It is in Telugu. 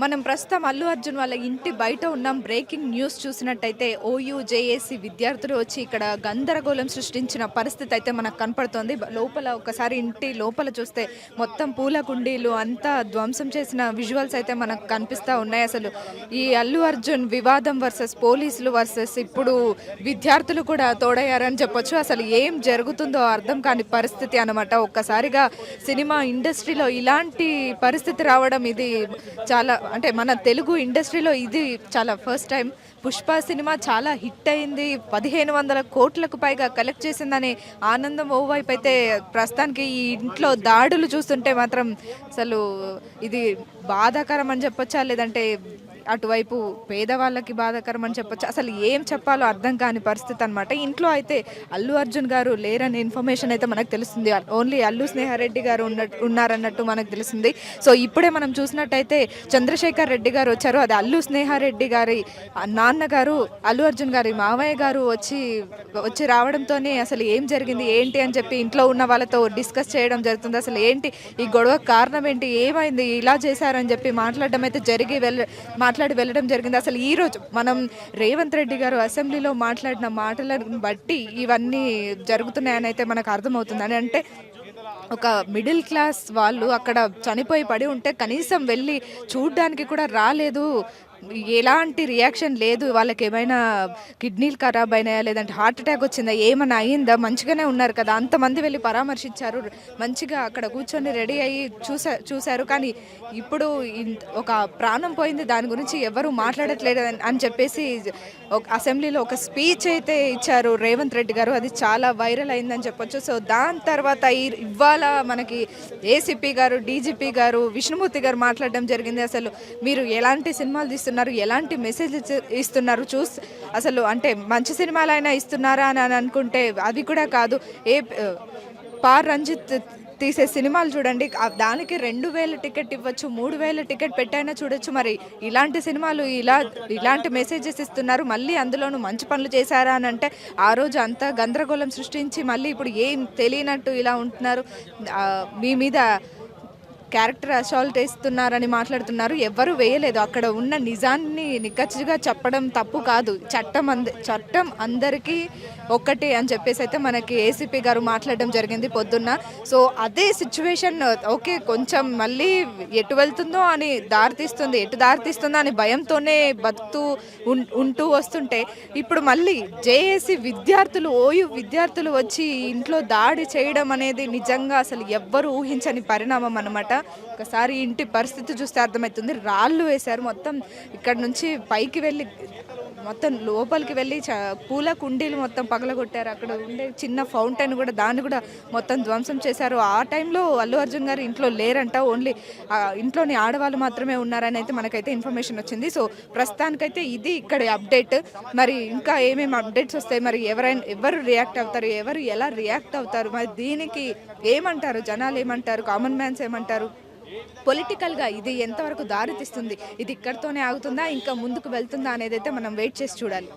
మనం ప్రస్తుతం అల్లు అర్జున్ వాళ్ళ ఇంటి బయట ఉన్నాం. బ్రేకింగ్ న్యూస్ చూసినట్టయితే ఓయూ జేఏసీ విద్యార్థులు వచ్చి ఇక్కడ గందరగోళం సృష్టించిన పరిస్థితి అయితే మనకు కనపడుతోంది. లోపల ఒకసారి ఇంటి లోపల చూస్తే మొత్తం పూల కుండీలు అంతా ధ్వంసం చేసిన విజువల్స్ అయితే మనకు కనిపిస్తూ ఉన్నాయి. అసలు ఈ అల్లు అర్జున్ వివాదం వర్సెస్ పోలీసులు వర్సెస్ ఇప్పుడు విద్యార్థులు కూడా తోడయ్యారని చెప్పొచ్చు. అసలు ఏం జరుగుతుందో అర్థం కాని పరిస్థితి అనమాట. ఒక్కసారిగా సినిమా ఇండస్ట్రీలో ఇలాంటి పరిస్థితి రావడం ఇది చాలా అంటే మన తెలుగు ఇండస్ట్రీలో ఇది చాలా ఫస్ట్ టైం. పుష్ప సినిమా చాలా హిట్ అయింది, 1500 కోట్లకు పైగా కలెక్ట్ చేసిందని ఆనందం ఓవైపు అయితే, ప్రస్తుతానికి ఈ ఇంట్లో దాడులు చూస్తుంటే మాత్రం అసలు ఇది బాధాకరం అని చెప్పొచ్చా, లేదంటే అటువైపు పేదవాళ్ళకి బాధాకరం అని చెప్పొచ్చు. అసలు ఏం చెప్పాలో అర్థం కాని పరిస్థితి అనమాట. ఇంట్లో అయితే అల్లు అర్జున్ గారు లేరని ఇన్ఫర్మేషన్ అయితే మనకు తెలుస్తుంది. ఓన్లీ అల్లు స్నేహారెడ్డి గారు ఉన్నారన్నట్టు మనకు తెలుస్తుంది. సో ఇప్పుడే మనం చూసినట్టయితే చంద్రశేఖర్ రెడ్డి గారు వచ్చారు. అది అల్లు స్నేహారెడ్డి గారి నాన్నగారు అల్లు అర్జున్ గారి మావయ్య గారు వచ్చి రావడంతోనే అసలు ఏం జరిగింది ఏంటి అని చెప్పి ఇంట్లో ఉన్న వాళ్ళతో డిస్కస్ చేయడం జరుగుతుంది. అసలు ఏంటి ఈ గొడవ కారణం ఏంటి, ఏమైంది, ఇలా చేశారని చెప్పి మాట్లాడడం అయితే మాట్లాడి వెళ్ళడం జరిగింది. అసలు ఈరోజు మనం రేవంత్ రెడ్డి గారు అసెంబ్లీలో మాట్లాడిన మాటలను బట్టి ఇవన్నీ జరుగుతున్నాయని అయితే మనకు అర్థమవుతుంది. అంటే ఒక మిడిల్ క్లాస్ వాళ్ళు అక్కడ చనిపోయి పడి ఉంటే కనీసం వెళ్ళి చూడ్డానికి కూడా రాలేదు, ఎలాంటి రియాక్షన్ లేదు, వాళ్ళకి ఏమైనా కిడ్నీలు ఖరాబ్ అయినాయా, లేదంటే హార్ట్ అటాక్ వచ్చిందా, ఏమైనా అయ్యిందా, మంచిగానే ఉన్నారు కదా, అంతమంది వెళ్ళి పరామర్శించారు, మంచిగా అక్కడ కూర్చొని రెడీ అయ్యి చూశారు. కానీ ఇప్పుడు ఒక ప్రాణం పోయింది, దాని గురించి ఎవరు మాట్లాడట్లేదు అని చెప్పేసి అసెంబ్లీలో ఒక స్పీచ్ అయితే ఇచ్చారు రేవంత్ రెడ్డి గారు. అది చాలా వైరల్ అయిందని చెప్పొచ్చు. సో దాని తర్వాత ఇవాళ మనకి ఏసీపీ గారు, డీజీపీ గారు, విష్ణుమూర్తి గారు మాట్లాడడం జరిగింది. అసలు మీరు ఎలాంటి సినిమాలు తీస్తున్నారు, ఎలాంటి మెసేజ్ ఇస్తున్నారు, అసలు అంటే మంచి సినిమాలైనా ఇస్తున్నారా అని అనుకుంటే అది కూడా కాదు. రంజిత్ తీసే సినిమాలు చూడండి, దానికి 2000 టికెట్ ఇవ్వచ్చు, 3000 టికెట్ పెట్టైనా చూడొచ్చు. మరి ఇలాంటి సినిమాలు ఇలాంటి మెసేజెస్ ఇస్తున్నారు, మళ్ళీ అందులోనూ మంచి పనులు చేశారా అని అంటే ఆ రోజు అంతా గందరగోళం సృష్టించి మళ్ళీ ఇప్పుడు ఏం తెలియనట్టు ఇలా ఉంటున్నారు, మీ మీద క్యారెక్టర్ అసాల్ట్ వేస్తున్నారని మాట్లాడుతున్నారు. ఎవ్వరూ వేయలేదు, అక్కడ ఉన్న నిజాన్ని నిక్కచ్చిగా చెప్పడం తప్పు కాదు. చట్టం అందరికీ ఒక్కటే అని చెప్పేసి అయితే మనకి ఏసీపీ గారు మాట్లాడడం జరిగింది పొద్దున్న. సో అదే సిచ్యువేషన్ ఓకే, కొంచెం మళ్ళీ ఎటు వెళ్తుందో అని దారితీస్తుందో అని భయంతోనే బతుకుతూ ఉంటూ వస్తుంటే ఇప్పుడు మళ్ళీ జేఏసీ విద్యార్థులు, ఓయూ విద్యార్థులు వచ్చి ఇంట్లో దాడి చేయడం అనేది నిజంగా అసలు ఎవ్వరూ ఊహించని పరిణామం అన్నమాట. ఒకసారి ఇంటి పరిస్థితి చూస్తే అర్థమవుతుంది. రాళ్ళు వేశారు, మొత్తం ఇక్కడ నుంచి పైకి వెళ్ళి మొత్తం లోపలికి వెళ్ళి పూల కుండీలు మొత్తం పగలగొట్టారు. అక్కడ ఉండే చిన్న ఫౌంటైన్ కూడా, దాన్ని కూడా మొత్తం ధ్వంసం చేశారు. ఆ టైంలో అల్లు అర్జున్ గారు ఇంట్లో లేరంట, ఓన్లీ ఇంట్లోని ఆడవాళ్ళు మాత్రమే ఉన్నారని అయితే మనకైతే ఇన్ఫర్మేషన్ వచ్చింది. సో ప్రస్తుతానికైతే ఇది ఇక్కడ అప్డేట్. మరి ఇంకా ఏమేమి అప్డేట్స్ వస్తాయి, మరి ఎవరు రియాక్ట్ అవుతారు, ఎవరు ఎలా రియాక్ట్ అవుతారు, మరి దీనికి ఏమంటారు జనాలు, ఏమంటారు కామన్ మ్యాన్స్, ఏమంటారు పొలిటికల్గా ఇది ఎంతవరకు దారి తీస్తుంది, ఇది ఇక్కడితోనే ఆగుతుందా ఇంకా ముందుకు వెళ్తుందా అనేది అయితే మనం వెయిట్ చేసి చూడాలి.